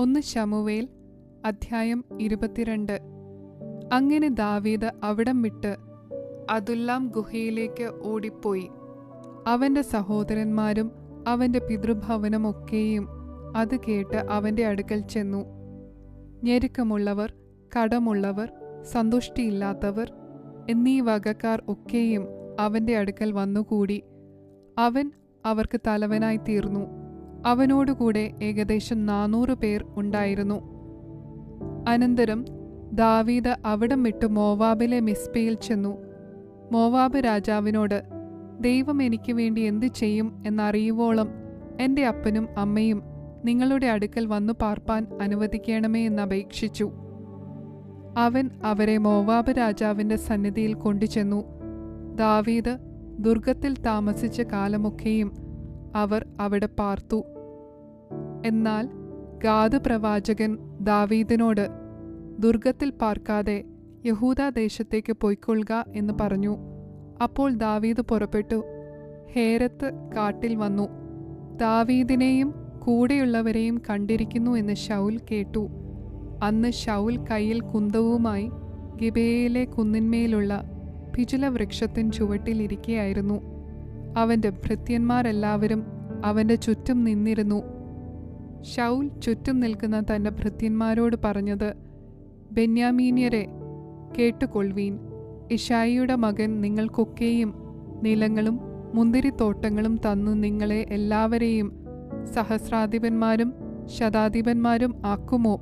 1 ശമൂവേൽ അധ്യായം 22. അങ്ങനെ ദാവീദ് അവിടം വിട്ട് അദുല്ലാം ഗുഹയിലേക്ക് ഓടിപ്പോയി. അവന്റെ സഹോദരന്മാരും അവന്റെ പിതൃഭവനമൊക്കെയും അത് കേട്ട് അവന്റെ അടുക്കൽ ചെന്നു. ഞെരുക്കമുള്ളവർ, കടമുള്ളവർ, സന്തുഷ്ടിയില്ലാത്തവർ എന്നീ വകക്കാർ ഒക്കെയും അവന്റെ അടുക്കൽ വന്നുകൂടി. അവൻ അവർക്ക് തലവനായി തീർന്നു. അവനോടുകൂടെ ഏകദേശം 400 പേർ ഉണ്ടായിരുന്നു. അനന്തരം ദാവീദ് അവിടം വിട്ട് മോവാബിലെ മിസ്പയിൽ ചെന്നു. മോവാബ് രാജാവിനോട്, ദൈവം എനിക്ക് വേണ്ടി എന്തു ചെയ്യും എന്നറിയുവോളം എൻ്റെ അപ്പനും അമ്മയും നിങ്ങളുടെ അടുക്കൽ വന്നു പാർപ്പാൻ അനുവദിക്കണമേ എന്നപേക്ഷിച്ചു. അവൻ അവരെ മോവാബ് രാജാവിൻ്റെ സന്നിധിയിൽ കൊണ്ടുചെന്നു. ദാവീദ് ദുർഗത്തിൽ താമസിച്ച കാലമൊക്കെയും അവർ അവിടെ പാർത്തു. എന്നാൽ ഗാദ് പ്രവാചകൻ ദാവീദിനോട്, ദുർഗത്തിൽ പാർക്കാതെ യഹൂദാദേശത്തേക്ക് പൊയ്ക്കൊള്ളുക എന്ന് പറഞ്ഞു. അപ്പോൾ ദാവീദ് പുറപ്പെട്ടു ഹേരത്ത് കാട്ടിൽ വന്നു. ദാവീദിനെയും കൂടെയുള്ളവരെയും കണ്ടിരിക്കുന്നു എന്ന് ശൗൽ കേട്ടു. അന്ന് ശൗൽ കയ്യിൽ കുന്തവുമായി ഗിബെയയിലെ കുന്നിന്മേലുള്ള പിചുലവൃക്ഷത്തിൻ ചുവട്ടിലിരിക്കുകയായിരുന്നു. അവന്റെ ഭൃത്യന്മാരെല്ലാവരും അവന്റെ ചുറ്റും നിന്നിരുന്നു. ശൗൽ ചുറ്റും നിൽക്കുന്ന തന്റെ ഭൃത്യന്മാരോട് പറഞ്ഞത്, ബെന്യാമീന്യരെ കേട്ടുകൊള്ളുവീൻ. ഇശായിയുടെ മകൻ നിങ്ങൾക്കൊക്കെയും നിലങ്ങളും മുന്തിരിത്തോട്ടങ്ങളും തന്നു നിങ്ങളെ എല്ലാവരെയും സഹസ്രാധിപന്മാരും ശതാധിപന്മാരും ആക്കുമോ?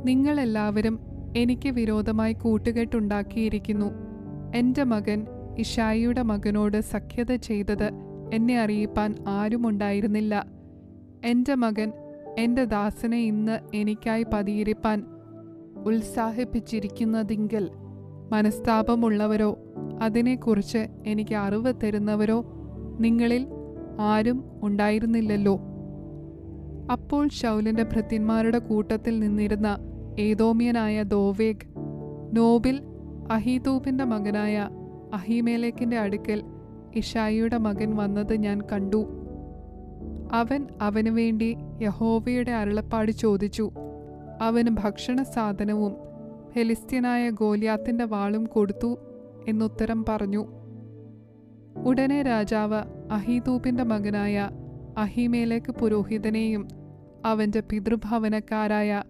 നിങ്ങളെല്ലാവരും എനിക്ക് വിരോധമായി കൂട്ടുകെട്ടുണ്ടാക്കിയിരിക്കുന്നു. എൻ്റെ മകൻ ഇശായിയുടെ മകനോട് സഖ്യത ചെയ്തത് എന്നെ അറിയിപ്പാൻ ആരുമുണ്ടായിരുന്നില്ല. എൻ്റെ മകൻ എൻ്റെ ദാസനെ ഇന്ന് എനിക്കായി പതിയിരിപ്പാൻ ഉത്സാഹിപ്പിച്ചിരിക്കുന്നതിങ്കൽ മനസ്താപമുള്ളവരോ അതിനെക്കുറിച്ച് എനിക്ക് അറിവ് തരുന്നവരോ നിങ്ങളിൽ ആരും ഉണ്ടായിരുന്നില്ലല്ലോ. അപ്പോൾ ശൗലിന്റെ ഭൃത്യന്മാരുടെ കൂട്ടത്തിൽ നിന്നിരുന്ന ഏദോമ്യനായ ദോവേഗ് നോബിൽ അഹീതൂബിന്റെ മകനായ അഹീമേലെക്കിന്റെ അടുക്കൽ ഇശായിയുടെ മകൻ വന്നത് ഞാൻ കണ്ടു. അവൻ അവനു വേണ്ടി യഹോവയുടെ അരുളപ്പാട് ചോദിച്ചു. അവന് ഭക്ഷണ സാധനവും ഫെലിസ്ത്യനായ ഗോലിയാത്തിന്റെ വാളും കൊടുത്തു എന്നുത്തരം പറഞ്ഞു. ഉടനെ രാജാവ് അഹീതൂബിന്റെ മകനായ അഹീമേലെക്ക് പുരോഹിതനെയും അവന്റെ പിതൃഭവനക്കാരായ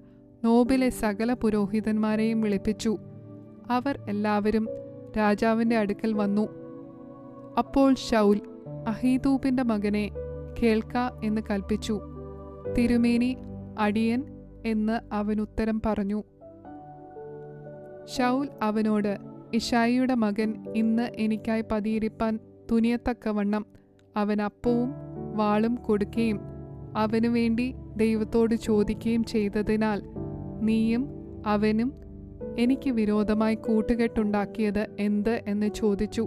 നോബിലെ സകല പുരോഹിതന്മാരെയും വിളിപ്പിച്ചു. അവർ എല്ലാവരും രാജാവിന്റെ അടുക്കൽ വന്നു. അപ്പോൾ ശൗൽ അഹീതൂബിന്റെ മകനെ കേൾക്ക എന്ന് കൽപ്പിച്ചു. തിരുമേനി, അടിയൻ എന്ന് അവനുത്തരം പറഞ്ഞു. ശൗൽ അവനോട്, ഇശായിയുടെ മകൻ ഇന്ന് എനിക്കായി പതിയിരിപ്പാൻ തുനിയത്തക്കവണ്ണം അവൻ അപ്പവും വാളും കൊടുക്കുകയും അവനു വേണ്ടി ദൈവത്തോട് ചോദിക്കുകയും ചെയ്തതിനാൽ നീയും അവനും എനിക്ക് വിരോധമായി കൂട്ടുകെട്ടുണ്ടാക്കിയത് എന്ത് എന്ന് ചോദിച്ചു.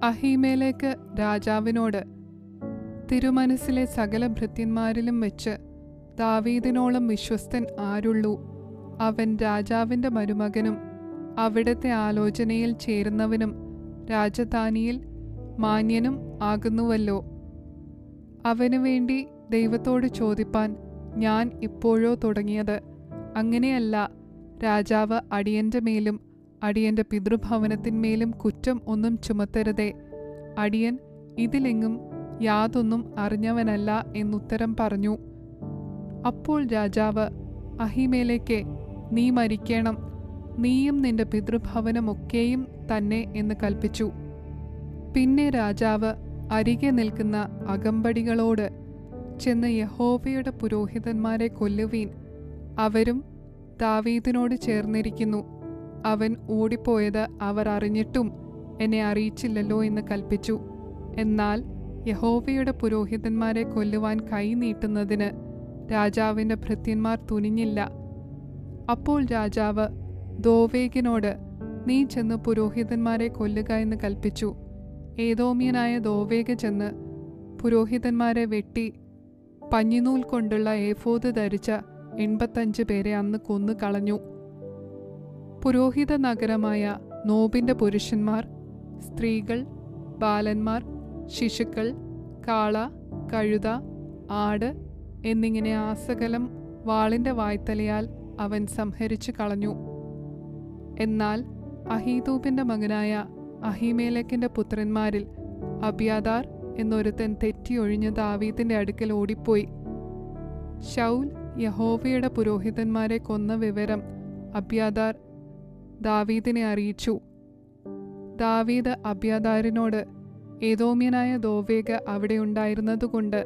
അഹീമേലെക്ക് രാജാവിനോട്, തിരുമനസ്സിലെ സകല ഭൃത്യന്മാരിലും വെച്ച് ദാവീദിനോളം വിശ്വസ്തൻ ആരുള്ളൂ? അവൻ രാജാവിൻ്റെ മരുമകനും അവിടുത്തെ ആലോചനയിൽ ചേരുന്നവനും രാജധാനിയിൽ മാന്യനും ആകുന്നുവല്ലോ. അവനു വേണ്ടി ദൈവത്തോട് ചോദിപ്പാൻ ഞാൻ ഇപ്പോഴോ തുടങ്ങിയത്? അങ്ങനെയല്ല, രാജാവ് അടിയന്റെ മേലും അടിയന്റെ പിതൃഭവനത്തിന്മേലും കുറ്റം ഒന്നും ചുമത്തരുതേ. അടിയൻ ഇതിലെങ്ങും യാതൊന്നും അറിഞ്ഞവനല്ല എന്നുത്തരം പറഞ്ഞു. അപ്പോൾ രാജാവ്, അഹീമേലെക്കേ, നീ മരിക്കണം, നീയും നിന്റെ പിതൃഭവനമൊക്കെയും തന്നെ എന്ന് കൽപ്പിച്ചു. പിന്നെ രാജാവ് അരികെ നിൽക്കുന്ന അകമ്പടികളോട് ചെന്ന് യഹോവയുടെ പുരോഹിതന്മാരെ കൊല്ലുവീൻ, അവരും ദാവീദിനോട് ചേർന്നിരിക്കുന്നു. അവൻ ഓടിപ്പോയത് അവർ അറിഞ്ഞിട്ടും എന്നെ അറിയിച്ചില്ലല്ലോ എന്ന് കൽപ്പിച്ചു. എന്നാൽ യഹോവയുടെ പുരോഹിതന്മാരെ കൊല്ലുവാൻ കൈ നീട്ടുന്നതിന് രാജാവിൻ്റെ ഭൃത്യന്മാർ തുനിഞ്ഞില്ല. അപ്പോൾ രാജാവ് ദോവേഗിനോട്, നീ ചെന്ന് പുരോഹിതന്മാരെ കൊല്ലുക എന്ന് കൽപ്പിച്ചു. ഏദോമ്യനായ ദോവേഗ് ചെന്ന് പുരോഹിതന്മാരെ വെട്ടി പഞ്ഞിനൂൽ കൊണ്ടുള്ള ഏഫോദ് ധരിച്ച 85 പേരെ അന്ന് കൊന്നു കളഞ്ഞു. പുരോഹിത നഗരമായ നോബിന്റെ പുരുഷന്മാർ, സ്ത്രീകൾ, ബാലന്മാർ, ശിശുക്കൾ, കാള, കഴുത, ആട് എന്നിങ്ങനെ ആസകലം വാളിന്റെ വായ്ത്തലയാൽ അവൻ സംഹരിച്ചു കളഞ്ഞു. എന്നാൽ അഹീതൂബിന്റെ മകനായ അഹീമേലെക്കിന്റെ പുത്രന്മാരിൽ അബ്യാഥാർ എന്നൊരുത്തൻ തെറ്റിയൊഴിഞ്ഞ് ദാവീദിന്റെ അടുക്കൽ ഓടിപ്പോയി. ശൗൽ യഹോവയുടെ പുരോഹിതന്മാരെ കൊന്ന വിവരം അബ്യാഥാർ ദാവീദിനെ അറിയിച്ചു. ദാവീദ് അബ്യാഥാരിനോട്, ഏദോമ്യനായ ദോവേഗ് അവിടെ ഉണ്ടായിരുന്നതുകൊണ്ട്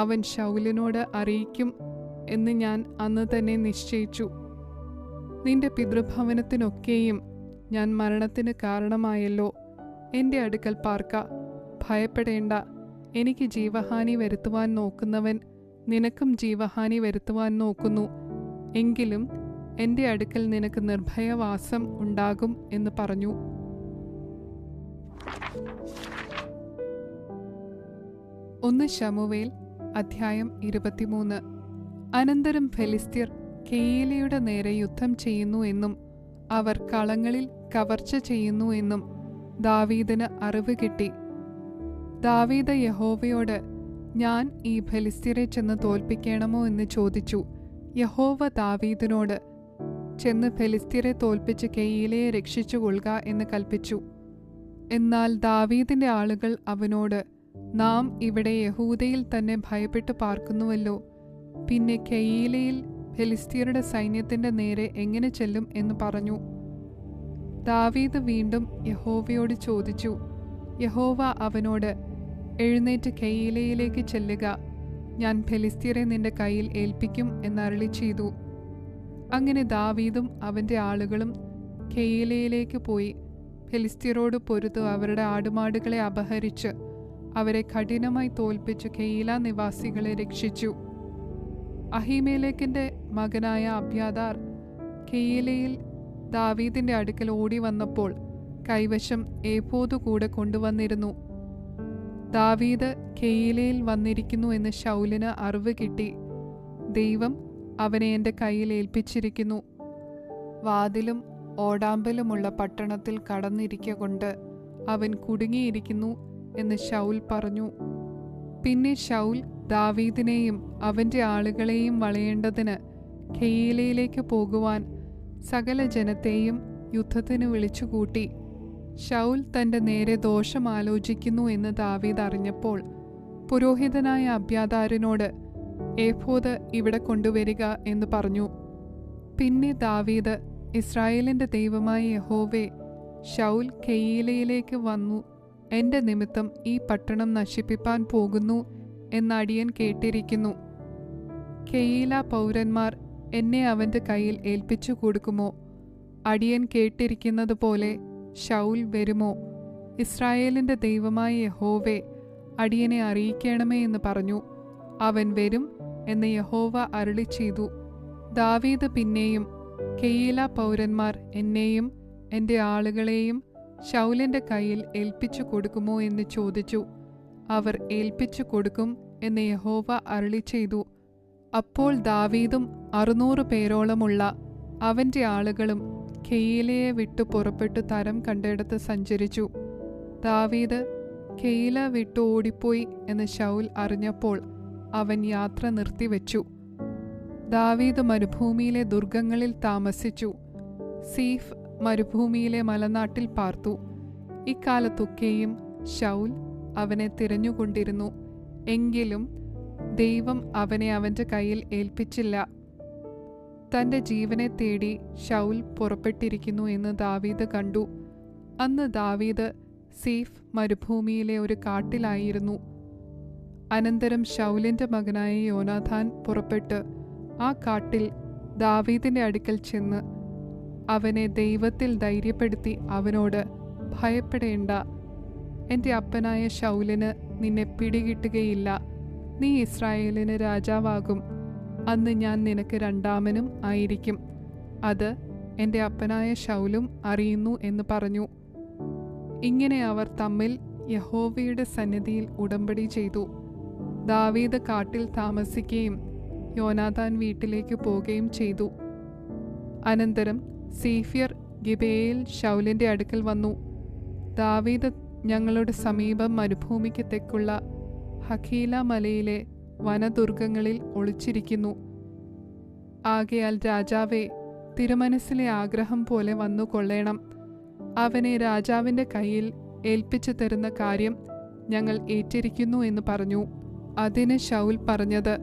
അവൻ ശൗലിനോട് അറിയിക്കും എന്ന് ഞാൻ അന്ന് തന്നെ നിശ്ചയിച്ചു. നിന്റെ പിതൃഭവനത്തിനൊക്കെയും ഞാൻ മരണത്തിന് കാരണമായല്ലോ. എൻ്റെ അടുക്കൽ പാർക്ക, ഭയപ്പെടേണ്ട. എനിക്ക് ജീവഹാനി വരുത്തുവാൻ നോക്കുന്നവൻ നിനക്കും ജീവഹാനി വരുത്തുവാൻ നോക്കുന്നു. എങ്കിലും എൻ്റെ അടുക്കൽ നിനക്ക് നിർഭയവാസം ഉണ്ടാകും എന്ന് പറഞ്ഞു. ഒന്ന് ശമൂവേൽ അധ്യായം 23. അനന്തരം ഫെലിസ്ത്യർ കെയീലയുടെ നേരെ യുദ്ധം ചെയ്യുന്നു എന്നും അവർ കളങ്ങളിൽ കവർച്ച ചെയ്യുന്നു എന്നും ദാവീദിന് അറിവ് കിട്ടി. ദാവീദ് യഹോവയോട്, ഞാൻ ഈ ഫെലിസ്ത്യരെ ചെന്ന് തോൽപ്പിക്കണമോ എന്ന് ചോദിച്ചു. യഹോവ ദാവീദിനോട്, ചെന്ന് ഫെലിസ്ത്യരെ തോൽപ്പിച്ച് കെയീലയെ രക്ഷിച്ചുകൊള്ളുക എന്ന് കൽപ്പിച്ചു. എന്നാൽ ദാവീദിന്റെ ആളുകൾ അവനോട്, നാം ഇവിടെ യഹൂദയിൽ തന്നെ ഭയപ്പെട്ടു പാർക്കുന്നുവല്ലോ, പിന്നെ കെയീലയിൽ ഫെലിസ്ത്യരുടെ സൈന്യത്തിന്റെ നേരെ എങ്ങനെ ചെല്ലും എന്ന് പറഞ്ഞു. ദാവീദ് വീണ്ടും യഹോവയോട് ചോദിച്ചു. യഹോവ അവനോട്, എഴുന്നേറ്റ് കെയീലയിലേക്ക് ചെല്ലുക, ഞാൻ ഫെലിസ്ത്യരെ നിന്റെ കയ്യിൽ ഏൽപ്പിക്കും എന്നരുളി ചെയ്തു. അങ്ങനെ ദാവീദും അവന്റെ ആളുകളും കെയീലയിലേക്ക് പോയി ഫെലിസ്ത്യരോട് പൊരുതു അവരുടെ ആടുമാടുകളെ അപഹരിച്ച് അവരെ കഠിനമായി തോൽപ്പിച്ചു കെയീല നിവാസികളെ രക്ഷിച്ചു. അഹീമേലെക്കിന്റെ മകനായ അബ്യാഥാർ കെയീലയിൽ ദാവീദിന്റെ അടുക്കൽ ഓടി വന്നപ്പോൾ കൈവശം ഏഫോദ് കൂടെ കൊണ്ടുവന്നിരുന്നു. ദാവീദ് കെയീലയിൽ വന്നിരിക്കുന്നു എന്ന് ശൗലിന് അറിവ് കിട്ടി. ദൈവം അവനെ എൻ്റെ കയ്യിൽ ഏൽപ്പിച്ചിരിക്കുന്നു. വാതിലും ഓടാമ്പലുമുള്ള പട്ടണത്തിൽ കടന്നിരിക്കൊണ്ട് അവൻ കുടുങ്ങിയിരിക്കുന്നു എന്ന് ശൗൽ പറഞ്ഞു. പിന്നെ ശൗൽ ദാവീദിനെയും അവന്റെ ആളുകളെയും വളയേണ്ടതിന് കെയീലയിലേക്ക് പോകുവാൻ സകല ജനത്തെയും യുദ്ധത്തിന് വിളിച്ചുകൂട്ടി. ശൗൽ തന്റെ നേരെ ദോഷം ആലോചിക്കുന്നു എന്ന് ദാവീദ് അറിഞ്ഞപ്പോൾ പുരോഹിതനായ അബ്യാഥാരിനോട്, ഏഫോദ് ഇവിടെ കൊണ്ടുവരിക എന്ന് പറഞ്ഞു. പിന്നെ ദാവീദ്, ഇസ്രായേലിന്റെ ദൈവമായ യഹോവേ, ശൗൽ കെയീലയിലേക്ക് വന്നു എന്റെ നിമിത്തം ഈ പട്ടണം നശിപ്പിപ്പാൻ പോകുന്നു എന്ന് അടിയൻ കേട്ടിരിക്കുന്നു. കെയീല പൗരന്മാർ എന്നെ അവന്റെ കയ്യിൽ ഏൽപ്പിച്ചു കൊടുക്കുമോ? അടിയൻ കേട്ടിരിക്കുന്നത് പോലെ ശൗൽ വരുമോ? ഇസ്രായേലിന്റെ ദൈവമായ യഹോവേ, അടിയനെ അറിയിക്കണമേ എന്ന് പറഞ്ഞു. അവൻ വരും എന്ന് യഹോവ അരുളി ചെയ്തു. ദാവീദ് പിന്നെയും, കെയീല പൗരന്മാർ എന്നെയും എൻ്റെ ആളുകളെയും ശൗലിന്റെ കയ്യിൽ ഏൽപ്പിച്ചു കൊടുക്കുമോ എന്ന് ചോദിച്ചു. അവർ ഏൽപ്പിച്ചു കൊടുക്കും എന്ന് യഹോവ അരുളി ചെയ്തു. അപ്പോൾ ദാവീദും 600 പേരോളമുള്ള അവന്റെ ആളുകളും കെയീലയെ വിട്ടു പുറപ്പെട്ടു തരം കണ്ടിടത്ത് സഞ്ചരിച്ചു. ദാവീദ് കെയീല വിട്ടു ഓടിപ്പോയി എന്ന് ശൗൽ അറിഞ്ഞപ്പോൾ അവൻ യാത്ര നിർത്തിവെച്ചു. ദാവീദ് മരുഭൂമിയിലെ ദുർഗങ്ങളിൽ താമസിച്ചു. സീഫ് മരുഭൂമിയിലെ മലനാട്ടിൽ പാർത്തു. ഇക്കാലത്തൊക്കെയും ശൗൽ അവനെ തിരഞ്ഞുകൊണ്ടിരുന്നു. എങ്കിലും ദൈവം അവനെ അവന്റെ കയ്യിൽ ഏൽപ്പിച്ചില്ല. തന്റെ ജീവനെ തേടി ശൗൽ പുറപ്പെട്ടിരിക്കുന്നു എന്ന് ദാവീദ് കണ്ടു. അന്ന് ദാവീദ് സീഫ് മരുഭൂമിയിലെ ഒരു കാട്ടിലായിരുന്നു. അനന്തരം ശൗലിന്റെ മകനായ യോനാഥാൻ പുറപ്പെട്ട് ആ കാട്ടിൽ ദാവീദിന്റെ അടുക്കൽ ചെന്ന് അവനെ ദൈവത്തിൽ ധൈര്യപ്പെടുത്തി അവനോട്, ഭയപ്പെടേണ്ട, എൻ്റെ അപ്പനായ ശൗലിന് നിന്നെ പിടികിട്ടുകയില്ല. നീ ഇസ്രായേലിന് രാജാവാകും. അന്ന് ഞാൻ നിനക്ക് രണ്ടാമനും ആയിരിക്കും. അത് എൻ്റെ അപ്പനായ ശൗലും അറിയുന്നു എന്ന് പറഞ്ഞു. ഇങ്ങനെ അവർ തമ്മിൽ യഹോവയുടെ സന്നിധിയിൽ ഉടമ്പടി ചെയ്തു. ദാവീദ് കാട്ടിൽ താമസിക്കുകയും യോനാഥാൻ വീട്ടിലേക്ക് പോവുകയും ചെയ്തു. അനന്തരം സീഫ്യർ ഗിബെയയിൽ ശൗലിന്റെ അടുക്കൽ വന്നു. ദാവീദ് ഞങ്ങളുടെ സമീപം മരുഭൂമിക്ക് തെക്കുള്ള ഹഖീല മലയിലെ വനദുർഗങ്ങളിൽ ഒളിച്ചിരിക്കുന്നു. ആകയാൽ രാജാവേ, തിരുമനസ്സിലെ ആഗ്രഹം പോലെ വന്നു കൊള്ളേണം. അവനെ രാജാവിൻ്റെ കയ്യിൽ ഏൽപ്പിച്ചു തരുന്ന കാര്യം ഞങ്ങൾ ഏറ്റിരിക്കുന്നു എന്ന് പറഞ്ഞു. അതിന് ശൗൽ പറഞ്ഞത്,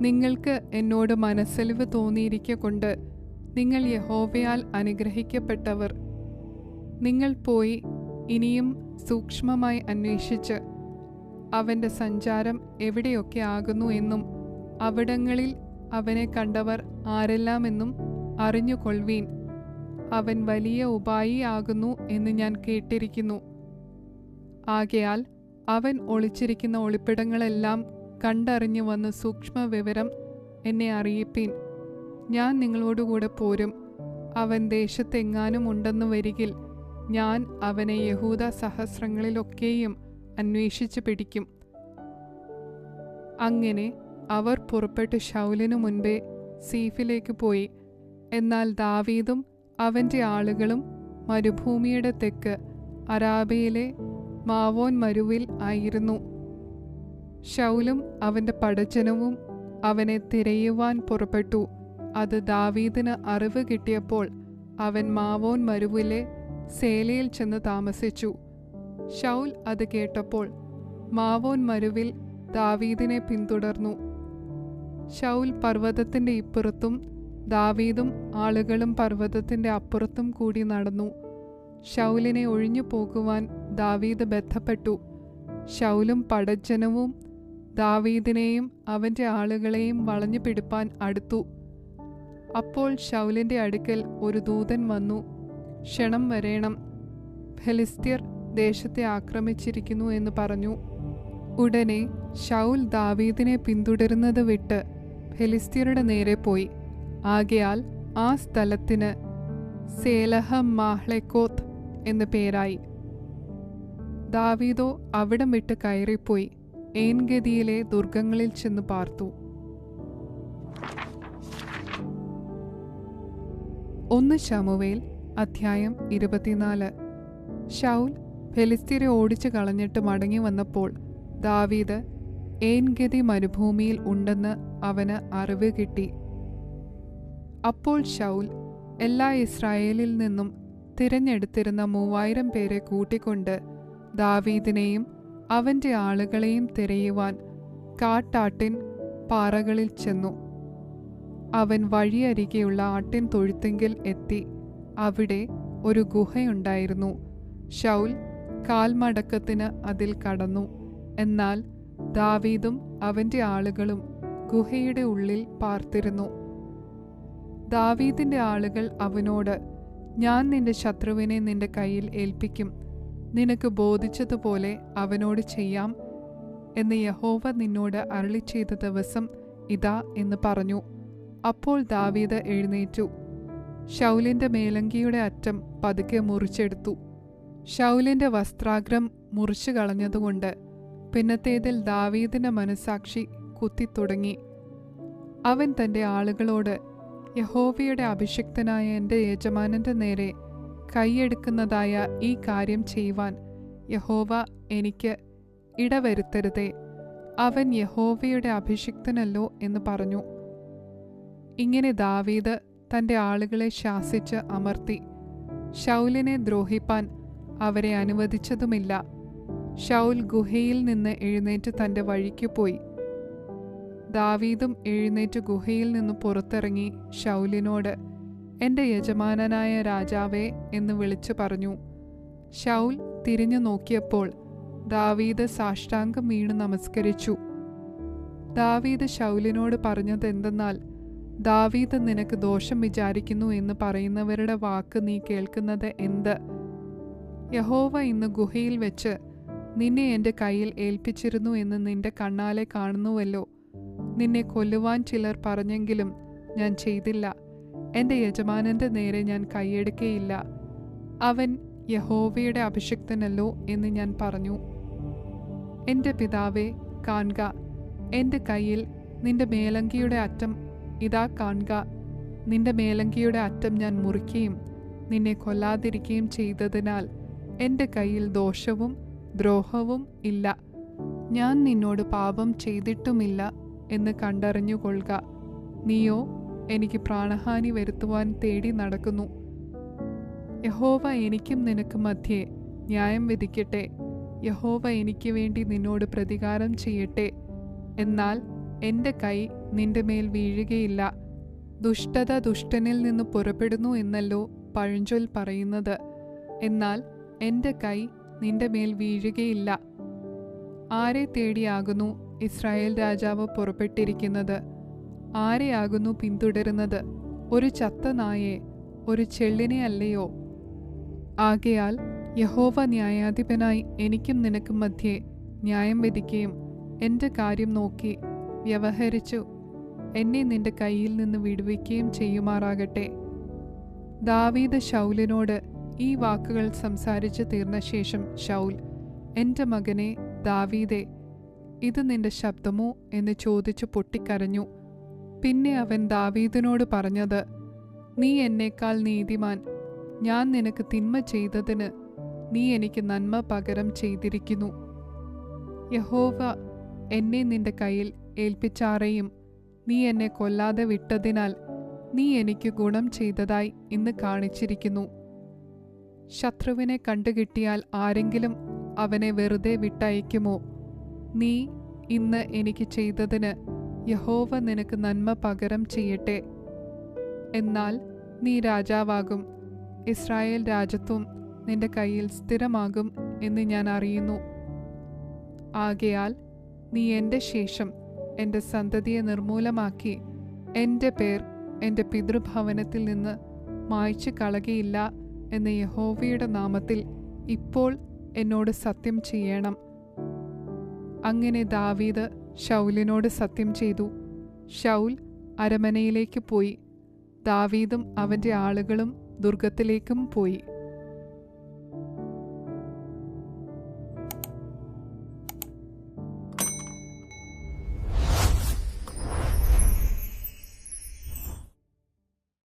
നിങ്ങൾക്ക് എന്നോട് മനസ്സലിവ് തോന്നിയിരിക്കൊണ്ട് നിങ്ങൾ യഹോവയാൽ അനുഗ്രഹിക്കപ്പെട്ടവർ. നിങ്ങൾ പോയി ഇനിയും സൂക്ഷ്മമായി അന്വേഷിച്ച് അവൻ്റെ സഞ്ചാരം എവിടെയൊക്കെ ആകുന്നു എന്നും അവിടങ്ങളിൽ അവനെ കണ്ടവർ ആരെല്ലാമെന്നും അറിഞ്ഞുകൊള്ളുവീൻ. അവൻ വലിയ ഉപായി ആകുന്നു എന്ന് ഞാൻ കേട്ടിരിക്കുന്നു. ആകയാൽ അവൻ ഒളിച്ചിരിക്കുന്ന ഒളിപ്പിടങ്ങളെല്ലാം കണ്ടറിഞ്ഞു വന്ന് സൂക്ഷ്മ വിവരം എന്നെ അറിയിപ്പീൻ. ഞാൻ നിങ്ങളോടുകൂടെ പോരും. അവൻ ദേശത്തെങ്ങാനും ഉണ്ടെന്നു വരികിൽ ഞാൻ അവനെ യഹൂദ സഹസ്രങ്ങളിലൊക്കെയും അന്വേഷിച്ചു പിടിക്കും. അങ്ങനെ അവർ പുറപ്പെട്ട് ശൗലിനു മുൻപേ സീഫിലേക്ക് പോയി. എന്നാൽ ദാവീദും അവൻ്റെ ആളുകളും മരുഭൂമിയുടെ തെക്ക് അരാബയിലെ മാവോൻ മരുവിൽ ആയിരുന്നു. ശൗലും അവൻ്റെ പടജ്ജനവും അവനെ തിരയുവാൻ പുറപ്പെട്ടു. അത് ദാവീദിന് അറിവ് കിട്ടിയപ്പോൾ അവൻ മാവോൻ മരുവിലെ സേലയിൽ ചെന്ന് താമസിച്ചു. ശൗൽ അത് കേട്ടപ്പോൾ മാവോൻ മരുവിൽ ദാവീദിനെ പിന്തുടർന്നു. ശൗൽ പർവ്വതത്തിൻ്റെ ഇപ്പുറത്തും ദാവീദും ആളുകളും പർവ്വതത്തിൻ്റെ അപ്പുറത്തും കൂടി നടന്നു. ശൗലിനെ ഒഴിഞ്ഞു പോകുവാൻ ദാവീദ് ബന്ധപ്പെട്ടു. ശൗലും പടജ്ജനവും ദാവീദിനെയും അവൻ്റെ ആളുകളെയും വളഞ്ഞു പിടിപ്പാൻ അടുത്തു. അപ്പോൾ ശൗലിൻ്റെ അടുക്കൽ ഒരു ദൂതൻ വന്നു, ക്ഷണം വരേണം, ഫെലിസ്ത്യർ ദേശത്തെ ആക്രമിച്ചിരിക്കുന്നു എന്ന് പറഞ്ഞു. ഉടനെ ശൗൽ ദാവീദിനെ പിന്തുടരുന്നത് വിട്ട് ഫെലിസ്ത്യരുടെ നേരെ പോയി. ആകയാൽ ആ സ്ഥലത്തിന് സേലഹ മാഹ്ലെക്കോത്ത് എന്ന് പേരായി. ദാവീദോ അവിടം വിട്ട് കയറിപ്പോയി ഏൻഗദിയിലെ ദുർഗങ്ങളിൽ ചെന്ന് പാർത്തു. 1 ശമൂവേൽ അധ്യായം 24. ശൗൽ ഫെലിസ്ത്യരെ ഓടിച്ചു കളഞ്ഞിട്ട് മടങ്ങി വന്നപ്പോൾ ദാവീദ് ഏൻഗദി മരുഭൂമിയിൽ ഉണ്ടെന്ന് അവന് അറിവ് കിട്ടി. അപ്പോൾ ശൗൽ എല്ലാ ഇസ്രായേലിൽ നിന്നും തിരഞ്ഞെടുത്തിരുന്ന 3000 പേരെ കൂട്ടിക്കൊണ്ട് ദാവീദിനെയും അവൻ്റെ ആളുകളെയും തിരയുവാൻ കാട്ടാട്ടിൻ പാറകളിൽ ചെന്നു. അവൻ വഴിയരികെയുള്ള ആട്ടിൻ തൊഴുത്തെങ്കിൽ എത്തി. അവിടെ ഒരു ഗുഹയുണ്ടായിരുന്നു. ശൗൽ കാൽമടക്കത്തിന് അതിൽ കടന്നു. എന്നാൽ ദാവീദും അവൻ്റെ ആളുകളും ഗുഹയുടെ ഉള്ളിൽ പാർത്തിരുന്നു. ദാവീദിൻ്റെ ആളുകൾ അവനോട്, ഞാൻ നിന്റെ ശത്രുവിനെ നിന്റെ കയ്യിൽ ഏൽപ്പിക്കും, നിനക്ക് ബോധിച്ചതുപോലെ അവനോട് ചെയ്യാം എന്ന് യഹോവ നിന്നോട് അരുളി ചെയ്ത ദിവസം ഇതാ എന്ന് പറഞ്ഞു. അപ്പോൾ ദാവീദ് എഴുന്നേറ്റു, ശൗലിൻ്റെ മേലങ്കിയുടെ അറ്റം പതുക്കെ മുറിച്ചെടുത്തു. ശൗലിൻ്റെ വസ്ത്രാഗ്രം മുറിച്ചു കളഞ്ഞതുകൊണ്ട് പിന്നത്തേതിൽ ദാവീദിൻ്റെ മനസ്സാക്ഷി കുത്തിത്തുടങ്ങി. അവൻ തൻ്റെ ആളുകളോട്, യഹോവയുടെ അഭിഷിക്തനായ എൻ്റെ യജമാനൻ്റെ നേരെ കൈയെടുക്കുന്നതായ ഈ കാര്യം ചെയ്യുവാൻ യഹോവ എനിക്ക് ഇടവരുത്തരുതേ. അവൻ യഹോവയുടെ അഭിഷിക്തനല്ലോ എന്ന് പറഞ്ഞു. ഇങ്ങനെ ദാവീദ് തൻ്റെ ആളുകളെ ശാസിച്ച് അമർത്തി. ശൗലിനെ ദ്രോഹിപ്പാൻ അവരെ അനുവദിച്ചതുമില്ല. ശൗൽ ഗുഹയിൽ നിന്ന് എഴുന്നേറ്റ് തൻ്റെ വഴിക്ക് പോയി. ദാവീദും എഴുന്നേറ്റ് ഗുഹയിൽ നിന്ന് പുറത്തിറങ്ങി ശൗലിനോട്, എൻ്റെ യജമാനനായ രാജാവേ എന്ന് വിളിച്ചു പറഞ്ഞു. ശൗൽ തിരിഞ്ഞു നോക്കിയപ്പോൾ ദാവീദ് സാഷ്ടാംഗം വീണ് നമസ്കരിച്ചു. ദാവീദ് ശൗലിനോട് പറഞ്ഞതെന്തെന്നാൽ, ദാവീദ് നിനക്ക് ദോഷം വിചാരിക്കുന്നു എന്ന് പറയുന്നവരുടെ വാക്ക് നീ കേൾക്കുന്നത് എന്ത്? യഹോവ ഇന്ന് ഗുഹയിൽ വെച്ച് നിന്നെ എൻ്റെ കയ്യിൽ ഏൽപ്പിച്ചിരുന്നു എന്ന് നിന്റെ കണ്ണാലെ കാണുന്നുവല്ലോ. നിന്നെ കൊല്ലുവാൻ ചിലർ പറഞ്ഞെങ്കിലും ഞാൻ ചെയ്തില്ല. എൻ്റെ യജമാനൻ്റെ നേരെ ഞാൻ കൈയെടുക്കയില്ല. അവൻ യഹോവയുടെ അഭിഷിക്തനല്ലോ എന്ന് ഞാൻ പറഞ്ഞു. എൻ്റെ പിതാവേ, കാൺക, എൻ്റെ കയ്യിൽ നിന്റെ മേലങ്കിയുടെ അറ്റം ഇതാ കാൺക. നിന്റെ മേലങ്കിയുടെ അറ്റം ഞാൻ മുറിക്കുകയും നിന്നെ കൊല്ലാതിരിക്കുകയും ചെയ്തതിനാൽ എൻ്റെ കയ്യിൽ ദോഷവും ദ്രോഹവും ഇല്ല. ഞാൻ നിന്നോട് പാപം ചെയ്തിട്ടുമില്ല എന്ന് കണ്ടറിഞ്ഞുകൊള്ളുക. നീയോ എനിക്ക് പ്രാണഹാനി വരുത്തുവാൻ തേടി നടക്കുന്നു. യഹോവ എനിക്കും നിനക്കും മധ്യേ ന്യായം വിധിക്കട്ടെ. യഹോവ എനിക്ക് വേണ്ടി നിന്നോട് പ്രതികാരം ചെയ്യട്ടെ. എന്നാൽ എൻ്റെ കൈ നിന്റെ മേൽ വീഴുകയില്ല. ദുഷ്ടത ദുഷ്ടനിൽ നിന്ന് പുറപ്പെടുന്നു എന്നല്ലോ പഴഞ്ചൊൽ പറയുന്നത്. എന്നാൽ എൻ്റെ കൈ നിന്റെ മേൽ വീഴുകയില്ല. ആരെ തേടിയാകുന്നു ഇസ്രായേൽ രാജാവ് പുറപ്പെട്ടിരിക്കുന്നത്? ആരെയാകുന്നു പിന്തുടരുന്നത്? ഒരു ചത്ത നായെ, ഒരു ചെള്ളിനെ അല്ലയോ? ആകയാൽ യഹോവ ന്യായാധിപനായി എനിക്കും നിനക്കും മധ്യേ ന്യായം വിധിക്കുകയും എൻ്റെ കാര്യം നോക്കി വ്യവഹരിച്ചു എന്നെ നിന്റെ കയ്യിൽ നിന്ന് വിടുവിക്കുകയും ചെയ്യുമാറാകട്ടെ. ദാവീദ് ശൗലിനോട് ഈ വാക്കുകൾ സംസാരിച്ചു തീർന്ന ശേഷം ശൗൽ, എൻ്റെ മകനെ ദാവീദേ, ഇത് നിന്റെ ശബ്ദമോ എന്ന് ചോദിച്ചു പൊട്ടിക്കരഞ്ഞു. പിന്നെ അവൻ ദാവീദിനോട് പറഞ്ഞത്, നീ എന്നേക്കാൾ നീതിമാൻ. ഞാൻ നിനക്ക് തിന്മ ചെയ്തതിന് നീ എനിക്ക് നന്മ പകരം ചെയ്തിരിക്കുന്നു. യഹോവ എന്നെ നിന്റെ കയ്യിൽ ഏൽപ്പിച്ചാറേയും നീ എന്നെ കൊല്ലാതെ വിട്ടതിനാൽ നീ എനിക്ക് ഗുണം ചെയ്തതായി ഇന്ന് കാണിച്ചിരിക്കുന്നു. ശത്രുവിനെ കണ്ടുകിട്ടിയാൽ ആരെങ്കിലും അവനെ വെറുതെ വിട്ടയക്കുമോ? നീ ഇന്ന് എനിക്ക് ചെയ്തതിന് യഹോവ നിനക്ക് നന്മ പകരം ചെയ്യട്ടെ. എന്നാൽ നീ രാജാവാകും, ഇസ്രായേൽ രാജത്വം നിന്റെ കയ്യിൽ സ്ഥിരമാകും എന്ന് ഞാൻ അറിയുന്നു. ആകയാൽ നീ എൻ്റെ ശേഷം എൻ്റെ സന്തതിയെ നിർമൂലമാക്കി എൻ്റെ പേർ എൻ്റെ പിതൃഭവനത്തിൽ നിന്ന് മായ്ച്ചു കളകയില്ല എന്ന യഹോവയുടെ നാമത്തിൽ ഇപ്പോൾ എന്നോട് സത്യം ചെയ്യണം. അങ്ങനെ ദാവീദ് ശൗലിനോട് സത്യം ചെയ്തു. ശൗൽ അരമനയിലേക്ക് പോയി. ദാവീദും അവൻ്റെ ആളുകളും ദുർഗത്തിലേക്കും പോയി.